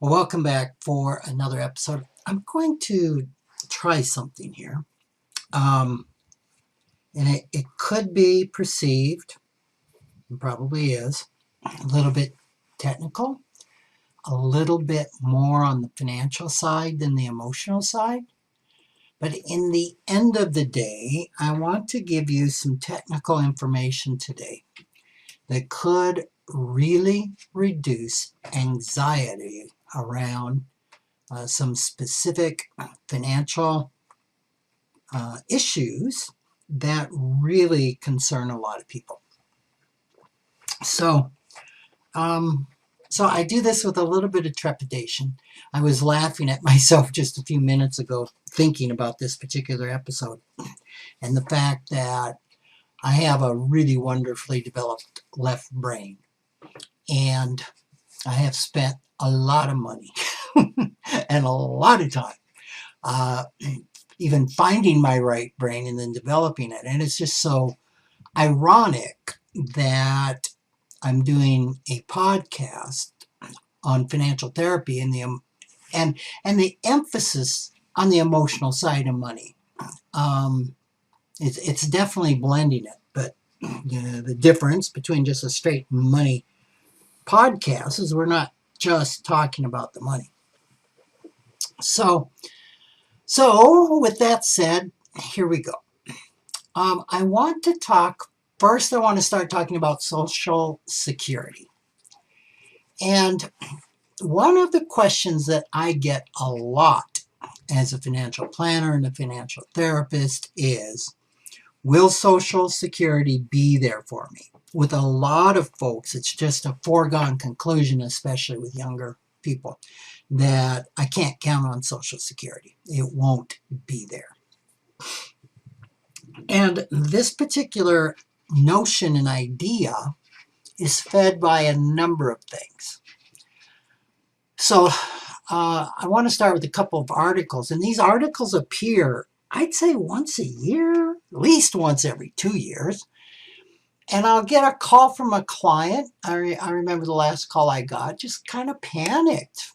Well, welcome back for another episode. I'm going to try something here. And it could be perceived, and probably is, a little bit technical, a little bit more on the financial side than the emotional side. But in the end of the day, I want to give you some technical information today that could really reduce anxiety around some specific financial issues that really concern a lot of people. So I do this with a little bit of trepidation. I was laughing at myself just a few minutes ago thinking about this particular episode and the fact that I have a really wonderfully developed left brain, and I have spent a lot of money and a lot of time even finding my right brain and then developing it. And it's just so ironic that I'm doing a podcast on financial therapy and the emphasis on the emotional side of money. It's definitely blending it, but the difference between just a straight money podcast is we're not just talking about the money. So with that said, here we go. I want to start talking about Social Security. And one of the questions that I get a lot as a financial planner and a financial therapist is, will Social Security be there for me? With a lot of folks, it's just a foregone conclusion, especially with younger people, that I can't count on Social Security. It won't be there. And this particular notion and idea is fed by a number of things. So I want to start with a couple of articles, and these articles appear, I'd say, once a year, at least once every 2 years. And I'll get a call from a client. I remember the last call I got, just kind of panicked.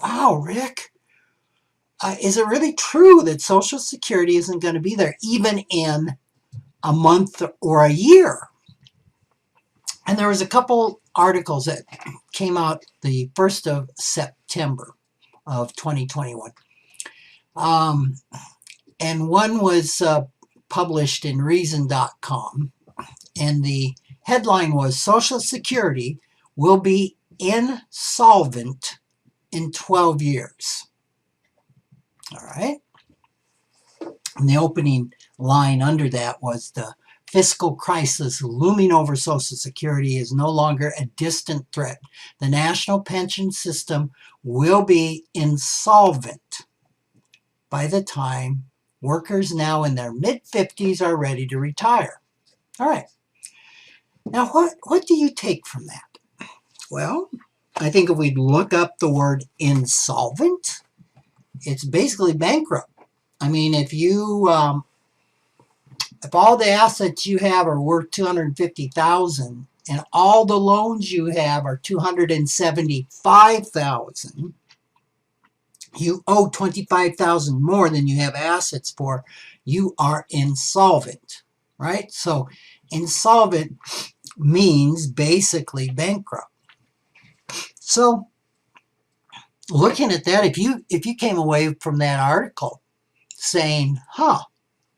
Wow, Rick, is it really true that Social Security isn't going to be there even in a month or a year? And there was a couple articles that came out the 1st of September of 2021. And one was published in reason.com. And the headline was, Social Security will be insolvent in 12 years. All right. And the opening line under that was, the fiscal crisis looming over Social Security is no longer a distant threat. The national pension system will be insolvent by the time workers now in their mid-50s are ready to retire. All right. Now, what do you take from that? Well, I think if we look up the word insolvent, it's basically bankrupt. I mean, if all the assets you have are worth $250,000 and all the loans you have are $275,000, you owe $25,000 more than you have assets for, you are insolvent, right? So insolvent means basically bankrupt. So looking at that, if you came away from that article saying,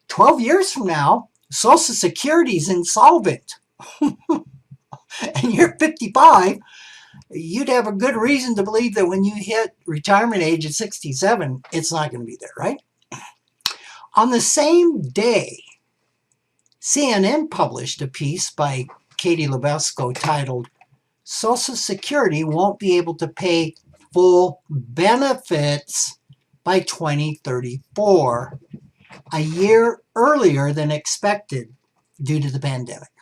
12 years from now, Social Security is insolvent, and you're 55, you'd have a good reason to believe that when you hit retirement age at 67, it's not going to be there, right? On the same day, CNN published a piece by Katie Lubesco titled, Social Security won't be able to pay full benefits by 2034, a year earlier than expected due to the pandemic.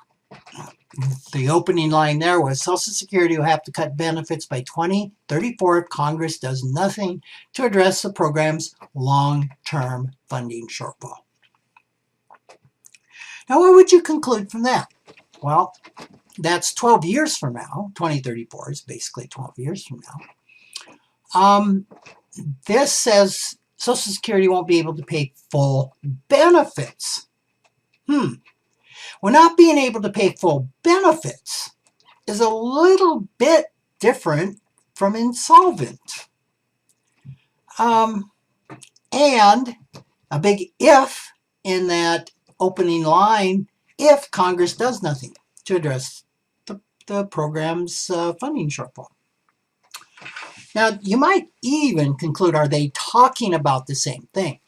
The opening line there was, Social Security will have to cut benefits by 2034 if Congress does nothing to address the program's long-term funding shortfall. Now, what would you conclude from that? Well, that's 12 years from now. 2034 is basically 12 years from now. This says Social Security won't be able to pay full benefits. Well, not being able to pay full benefits is a little bit different from insolvent. And a big if in that opening line, if Congress does nothing to address the program's funding shortfall. Now, you might even conclude, are they talking about the same thing?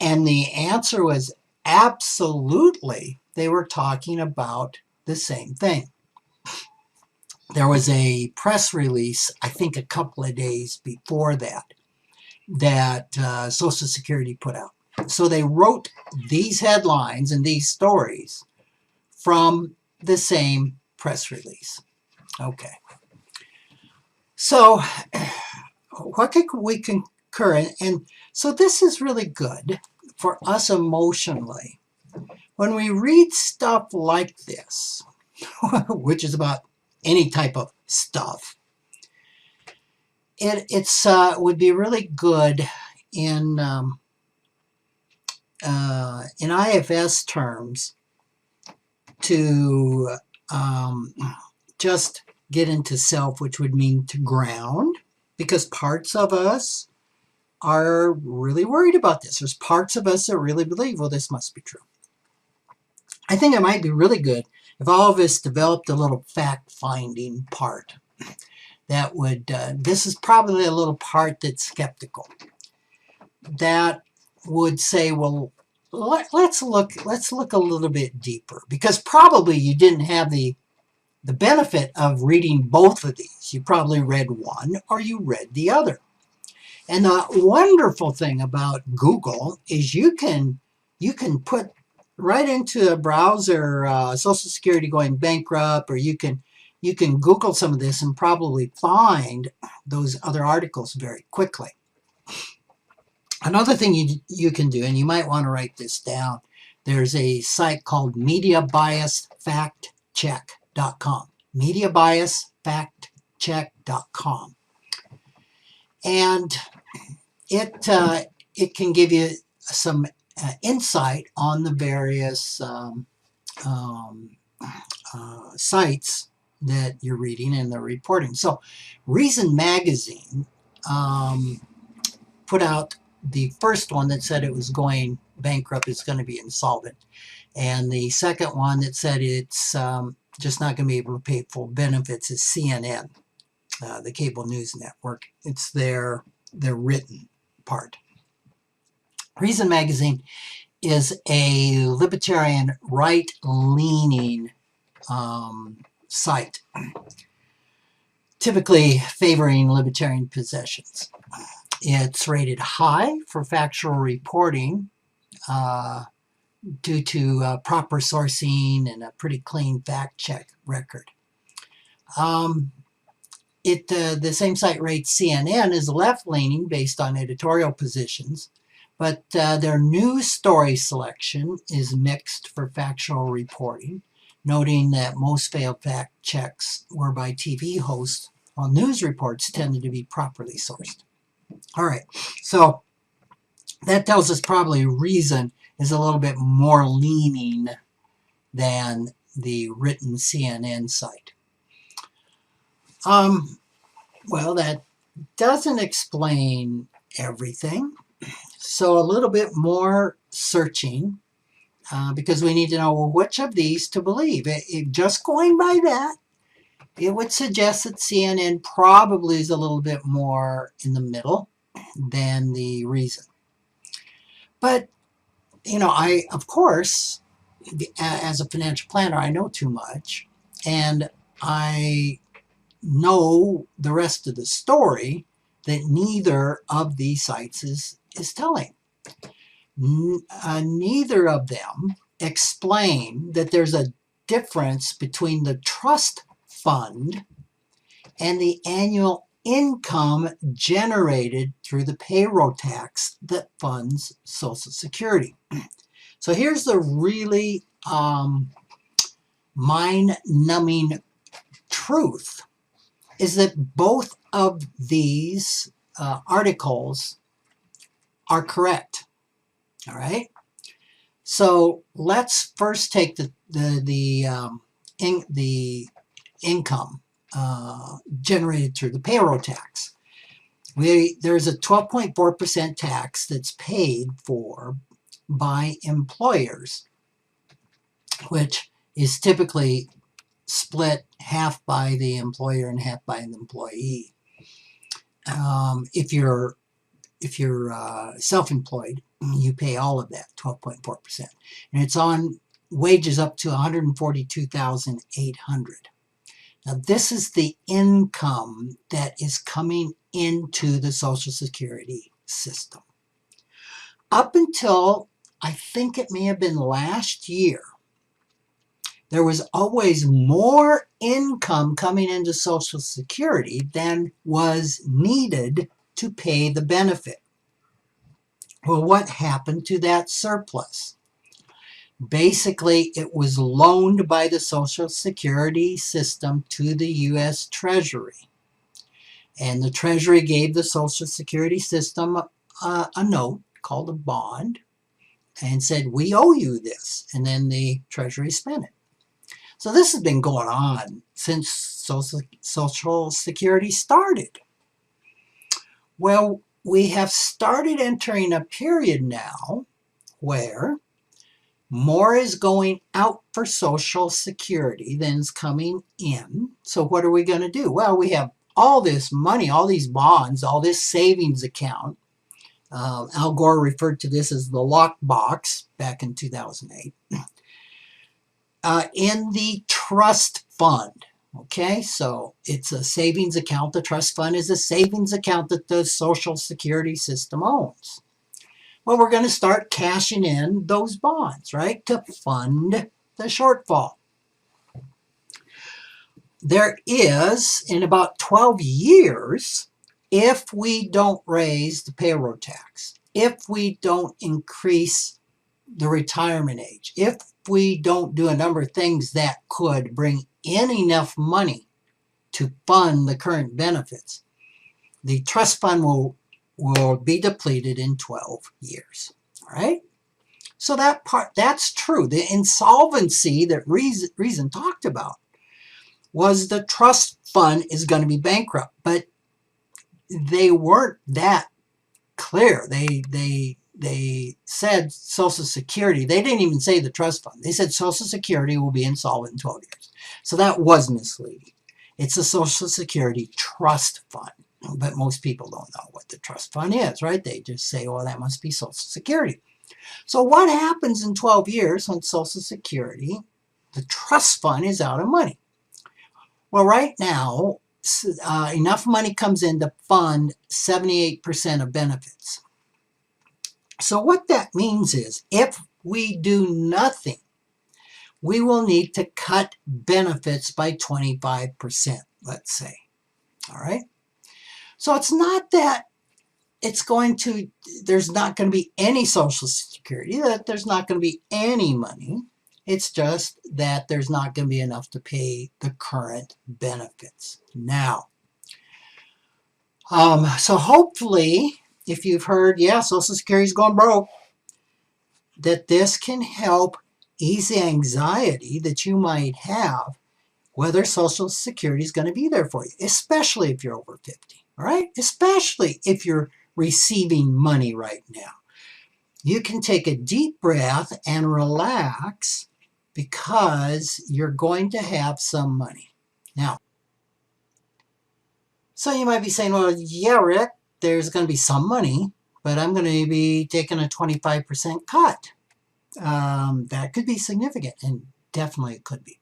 And the answer was absolutely, they were talking about the same thing. There was a press release, I think a couple of days before that Social Security put out. So they wrote these headlines and these stories from the same press release. Okay. So what could we concur? And so this is really good for us emotionally. When we read stuff like this, which is about any type of stuff, it would be really good in IFS terms to just get into self, which would mean to ground, because parts of us are really worried about this. There's parts of us that really believe, well, this must be true. I think it might be really good if all of us developed a little fact-finding part that would, this is probably a little part that's skeptical, that would say, well, let's look a little bit deeper, because probably you didn't have the benefit of reading both of these. You probably read one or you read the other. And the wonderful thing about Google is you can put right into a browser Social Security going bankrupt, or you can Google some of this and probably find those other articles very quickly. Another thing you can do, and you might want to write this down, there's a site called MediaBiasFactCheck.com. MediaBiasFactCheck.com. And it can give you some insight on the various sites that you're reading and the reporting. So Reason Magazine put out the first one that said it was going bankrupt, it's going to be insolvent. And the second one that said it's just not going to be able to pay full benefits is CNN, the cable news network. It's their written part. Reason Magazine is a libertarian, right-leaning site, typically favoring libertarian positions. It's rated high for factual reporting due to proper sourcing and a pretty clean fact check record. The same site rates CNN as left-leaning based on editorial positions, but their news story selection is mixed for factual reporting, noting that most failed fact checks were by TV hosts, while news reports tended to be properly sourced. All right, so that tells us probably Reason is a little bit more leaning than the written CNN site. Well, that doesn't explain everything. So a little bit more searching because we need to know which of these to believe. Just going by that, it would suggest that CNN probably is a little bit more in the middle than the Reason. But, you know, of course, as a financial planner, I know too much, and I know the rest of the story that neither of these sites is telling. Neither of them explain that there's a difference between the trust fund and the annual income generated through the payroll tax that funds Social Security. So here's the really mind-numbing truth, is that both of these articles are correct. All right. So let's first take the income generated through the payroll tax. There's a 12.4% tax that's paid for by employers, which is typically split half by the employer and half by the employee. If you're self-employed, you pay all of that, 12.4%, and it's on wages up to $142,800. Now, this is the income that is coming into the Social Security system. Up until, I think it may have been last year, there was always more income coming into Social Security than was needed to pay the benefit. Well, what happened to that surplus? Basically, it was loaned by the Social Security system to the U.S. Treasury. And the Treasury gave the Social Security system a note called a bond and said, we owe you this. And then the Treasury spent it. So this has been going on since Social Security started. Well, we have started entering a period now where more is going out for Social Security than is coming in. So what are we going to do? Well, we have all this money, all these bonds, all this savings account. Al Gore referred to this as the lockbox back in 2008. In the trust fund. Okay, so it's a savings account. The trust fund is a savings account that the Social Security system owns. Well, we're going to start cashing in those bonds, right, to fund the shortfall. There is, in about 12 years, if we don't raise the payroll tax, if we don't increase the retirement age, if we don't do a number of things that could bring in enough money to fund the current benefits, the trust fund will be depleted in 12 years. All right? So that's true. The insolvency that Reason talked about was the trust fund is going to be bankrupt, but they weren't that clear. They said Social Security. They didn't even say the trust fund. They said Social Security will be insolvent in 12 years. So that was misleading. It's a Social Security trust fund. But most people don't know what the trust fund is, right? They just say, oh, that must be Social Security. So what happens in 12 years when Social Security, the trust fund, is out of money? Well, right now, enough money comes in to fund 78% of benefits. So what that means is if we do nothing, we will need to cut benefits by 25%, let's say. All right? So it's not that there's not going to be any Social Security, that there's not going to be any money. It's just that there's not going to be enough to pay the current benefits now. So hopefully, if you've heard, yeah, Social Security's going broke, that this can help ease the anxiety that you might have whether Social Security is going to be there for you, especially if you're over 50, all right? Especially if you're receiving money right now. You can take a deep breath and relax because you're going to have some money. Now, so you might be saying, well, yeah, Rick, there's going to be some money, but I'm going to be taking a 25% cut. That could be significant, and definitely it could be.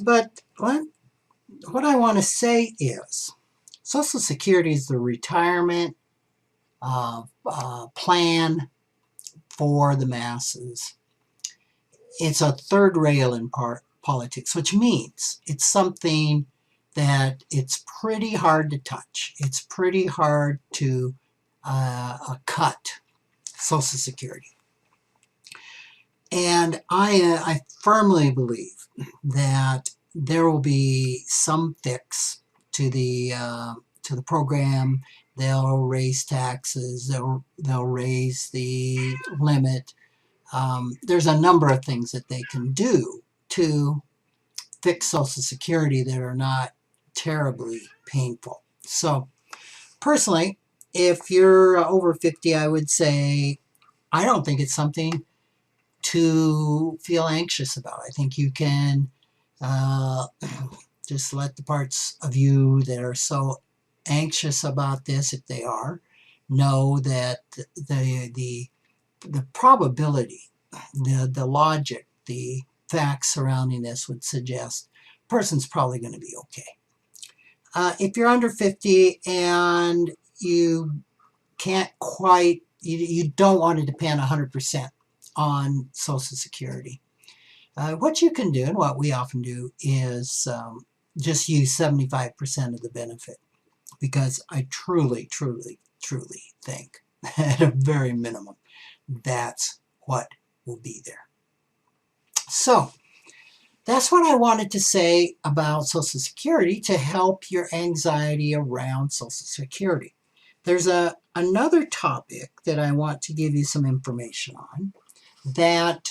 But what I want to say is Social Security is the retirement plan for the masses. It's a third rail in politics, which means it's something that it's pretty hard to touch. It's pretty hard to cut Social Security. And I firmly believe that there will be some fix to the to the program. They'll raise taxes. They'll raise the limit. There's a number of things that they can do to fix Social Security that are not terribly painful. So personally, if you're over 50, I would say I don't think it's something to feel anxious about. I think you can just let the parts of you that are so anxious about this, if they are, know that the probability, the logic, the facts surrounding this would suggest a person's probably going to be okay. If you're under 50 and you can't quite, you don't want to depend 100% on Social Security, what you can do, and what we often do, is just use 75% of the benefit, because I truly, truly, truly think at a very minimum that's what will be there. So that's what I wanted to say about Social Security to help your anxiety around Social Security. There's another topic that I want to give you some information on that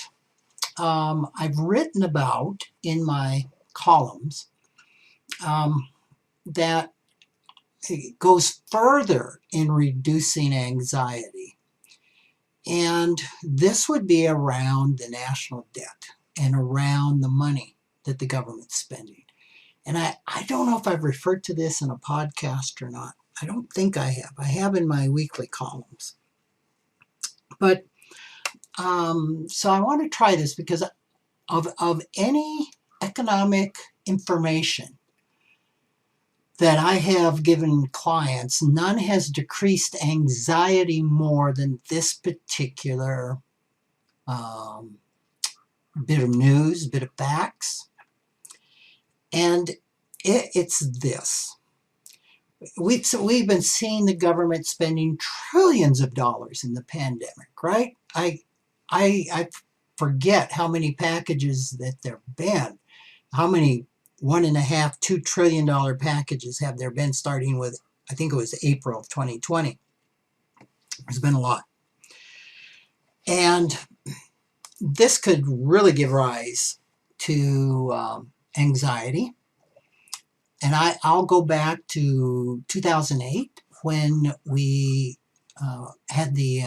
I've written about in my columns, that goes further in reducing anxiety. And this would be around the national debt and around the money that the government's spending. And I don't know if I've referred to this in a podcast or not. I don't think I have. I have in my weekly columns. But so I want to try this because of any economic information that I have given clients, none has decreased anxiety more than this particular bit of news, bit of facts. And it's this. We've been seeing the government spending trillions of dollars in the pandemic, right? I forget how many packages that there have been. How many $1.5, $2 trillion packages have there been, starting with, I think it was April of 2020. There's been a lot. And this could really give rise to anxiety. And I'll go back to 2008 when we had the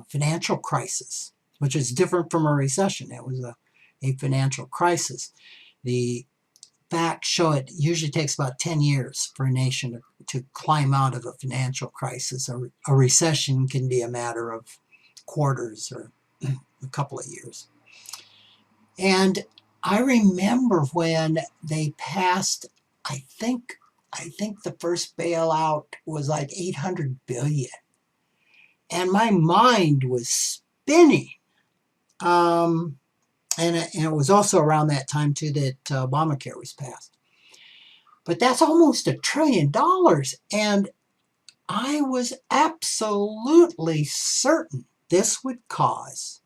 financial crisis, which is different from a recession. It was a financial crisis. The facts show it usually takes about 10 years for a nation to climb out of a financial crisis. A recession can be a matter of quarters or a couple of years. And I remember when they passed, I think the first bailout was like $800 billion. And my mind was spinning. And it was also around that time, too, that Obamacare was passed. But that's almost $1 trillion. And I was absolutely certain this would cause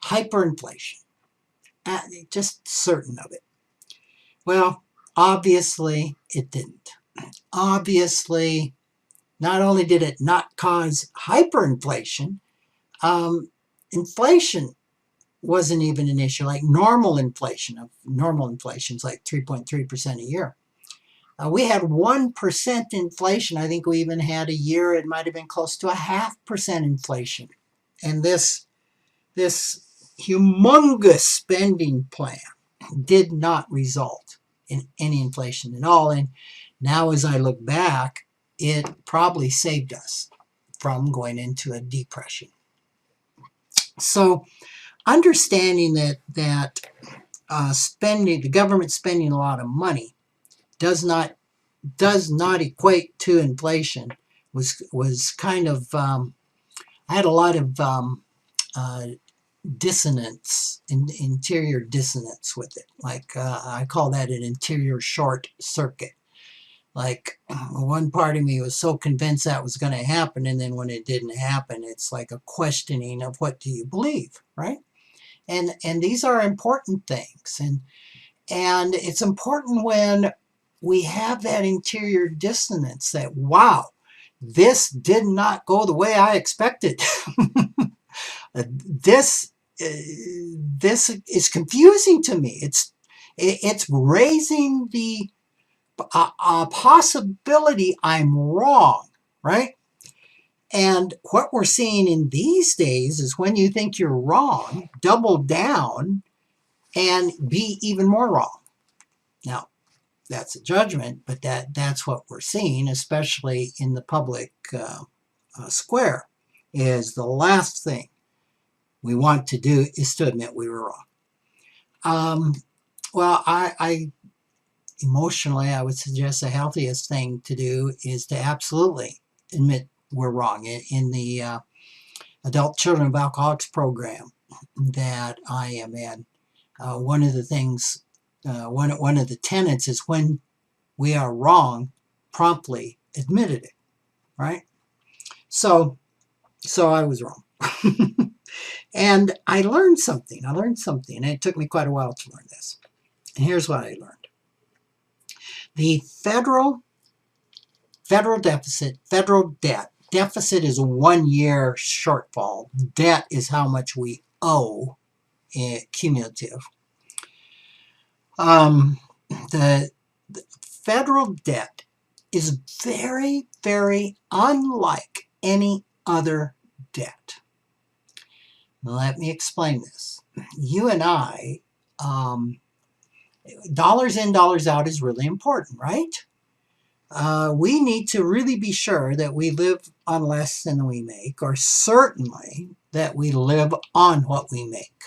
hyperinflation. Just certain of it. Well, obviously, it didn't. Obviously, not only did it not cause hyperinflation, inflation wasn't even an issue. Like normal inflation is like 3.3% a year. We had 1% inflation. I think we even had a year, it might have been close to 0.5% inflation. And this humongous spending plan did not result in any inflation at all. And now as I look back, it probably saved us from going into a depression. So understanding that the government spending a lot of money does not equate to inflation was kind of, I had a lot of dissonance, interior dissonance with it. Like I call that an interior short circuit. Like one part of me was so convinced that was going to happen, and then when it didn't happen, it's like a questioning of what do you believe, right? And these are important things, and it's important when we have that interior dissonance that, wow, this did not go the way I expected. this this is confusing to me. It's raising the possibility I'm wrong, right? And what we're seeing in these days is when you think you're wrong, double down and be even more wrong. Now, that's a judgment, but that's what we're seeing, especially in the public square, is the last thing we want to do is to admit we were wrong. Well, I emotionally, I would suggest the healthiest thing to do is to absolutely admit we're wrong. In the Adult Children of Alcoholics program that I am in, one of the things, one of the tenets is when we are wrong, promptly admitted it, right? So I was wrong. And I learned something, and it took me quite a while to learn this. And here's what I learned. The federal deficit, federal debt, deficit is a 1 year shortfall. Debt is how much we owe, cumulative. The federal debt is very, very unlike any other debt. Let me explain this. You and I, dollars in, dollars out is really important, right? We need to really be sure that we live on less than we make, or certainly that we live on what we make.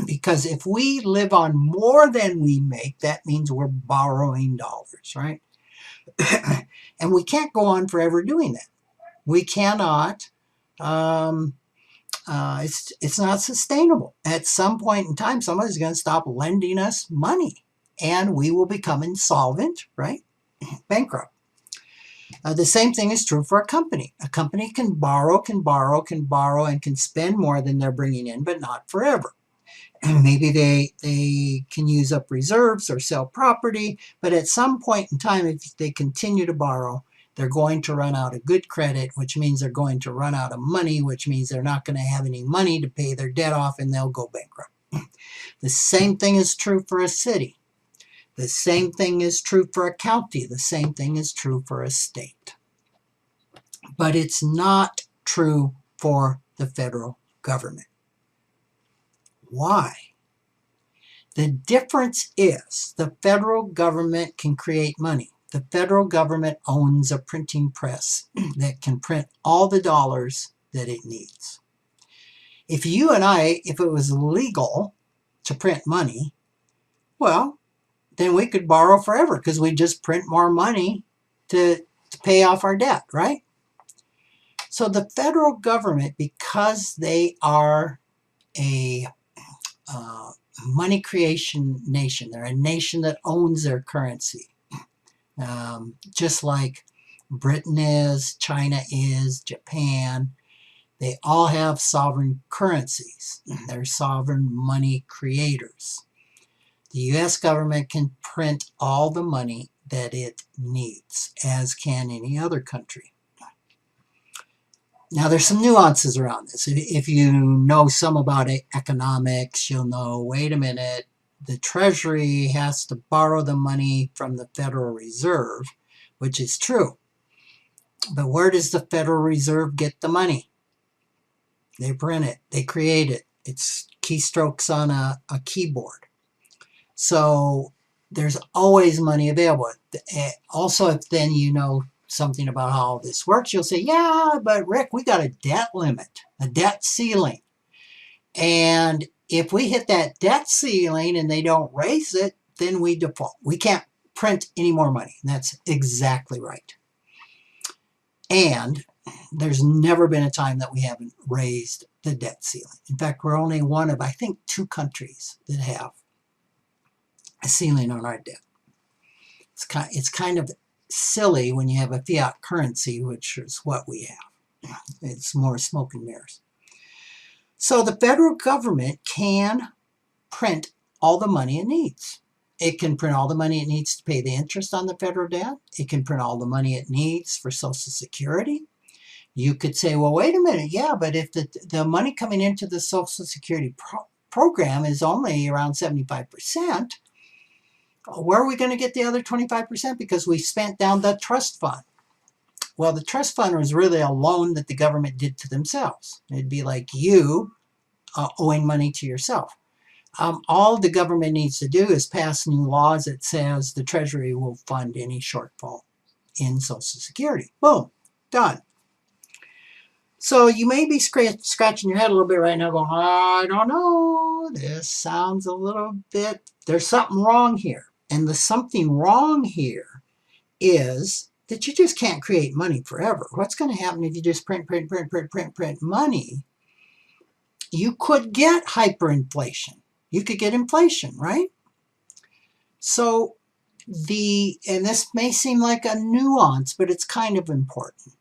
Because if we live on more than we make, that means we're borrowing dollars, right? And we can't go on forever doing that. We cannot. It's not sustainable. At some point in time, somebody's going to stop lending us money, and we will become insolvent, right? Bankrupt. The same thing is true for a company. A company can borrow, and can spend more than they're bringing in, but not forever. And maybe they can use up reserves or sell property, but at some point in time, if they continue to borrow, they're going to run out of good credit, which means they're going to run out of money, which means they're not going to have any money to pay their debt off, and they'll go bankrupt. The same thing is true for a city. The same thing is true for a county. The same thing is true for a state. But it's not true for the federal government. Why? The difference is the federal government can create money. The federal government owns a printing press that can print all the dollars that it needs. If you and I, if it was legal to print money, well, then we could borrow forever because we just print more money to pay off our debt, right? So the federal government, because they are a money creation nation, they're a nation that owns their currency, just like Britain is, China is, Japan. They all have sovereign currencies. They're sovereign money creators. The U.S. government can print all the money that it needs, as can any other country. Now, there's some nuances around this. If you know some about economics, you'll know, wait a minute, the Treasury has to borrow the money from the Federal Reserve, which is true. But where does the Federal Reserve get the money? They print it. They create it. It's keystrokes on a keyboard. So there's always money available. Also, if then you know something about how all this works, you'll say, yeah, but Rick, we got a debt limit, a debt ceiling. And if we hit that debt ceiling and they don't raise it, then we default. We can't print any more money. And that's exactly right. And there's never been a time that we haven't raised the debt ceiling. In fact, we're only one of, I think, 2 countries that have a ceiling on our debt. It's kind of silly when you have a fiat currency, which is what we have. It's more smoke and mirrors. So the federal government can print all the money it needs. It can print all the money it needs to pay the interest on the federal debt. It can print all the money it needs for Social Security. You could say, well, wait a minute. Yeah, but if the money coming into the Social Security program is only around 75%, where are we going to get the other 25%? Because we spent down the trust fund. Well, the trust fund was really a loan that the government did to themselves. It'd be like you owing money to yourself. All the government needs to do is pass new laws that says the Treasury will fund any shortfall in Social Security. Boom, done. So you may be scratching your head a little bit right now going, I don't know, this sounds a little bit, there's something wrong here. And the something wrong here is that you just can't create money forever. What's going to happen if you just print money? You could get hyperinflation. You could get inflation, right? So and this may seem like a nuance, but it's kind of important.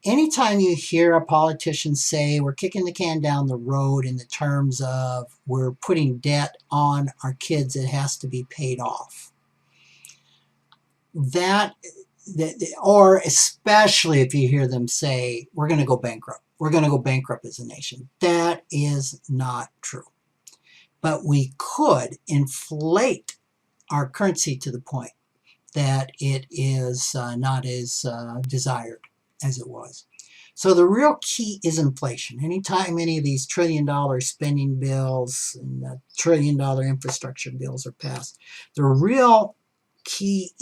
Anytime you hear a politician say we're kicking the can down the road in the terms of we're putting debt on our kids, it has to be paid off. Or especially if you hear them say we're going to go bankrupt. We're going to go bankrupt as a nation. That is not true. But we could inflate our currency to the point that it is not as desired as it was. So the real key is inflation. Anytime any of these $1 trillion spending bills and $1 trillion infrastructure bills are passed, the real key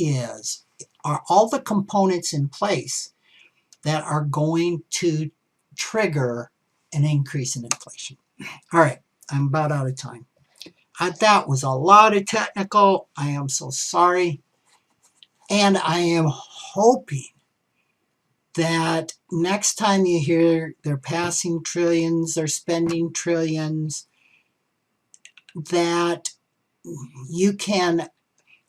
are all the components in place that are going to trigger an increase in inflation. All right, I'm about out of time. That was a lot of technical. I am so sorry. And I am hoping that next time you hear they're passing trillions, they're spending trillions, that you can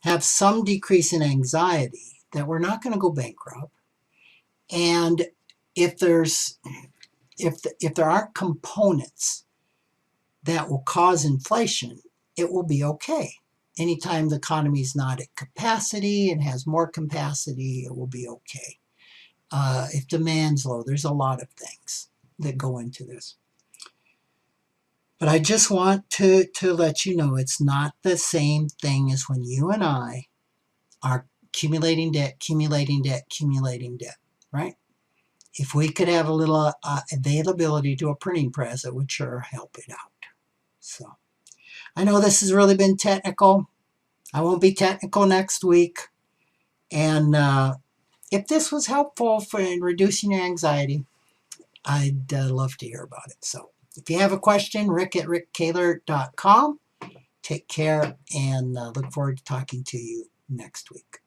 have some decrease in anxiety, that we're not going to go bankrupt. And if there aren't components that will cause inflation, it will be okay. Anytime the economy is not at capacity and has more capacity, it will be okay. If demand's low, there's a lot of things that go into this. But I just want to let you know it's not the same thing as when you and I are accumulating debt, right? If we could have a little availability to a printing press, it would sure help it out. So I know this has really been technical. I won't be technical next week. And if this was helpful in reducing your anxiety, I'd love to hear about it. So if you have a question, rick@rickkaler.com. Take care and look forward to talking to you next week.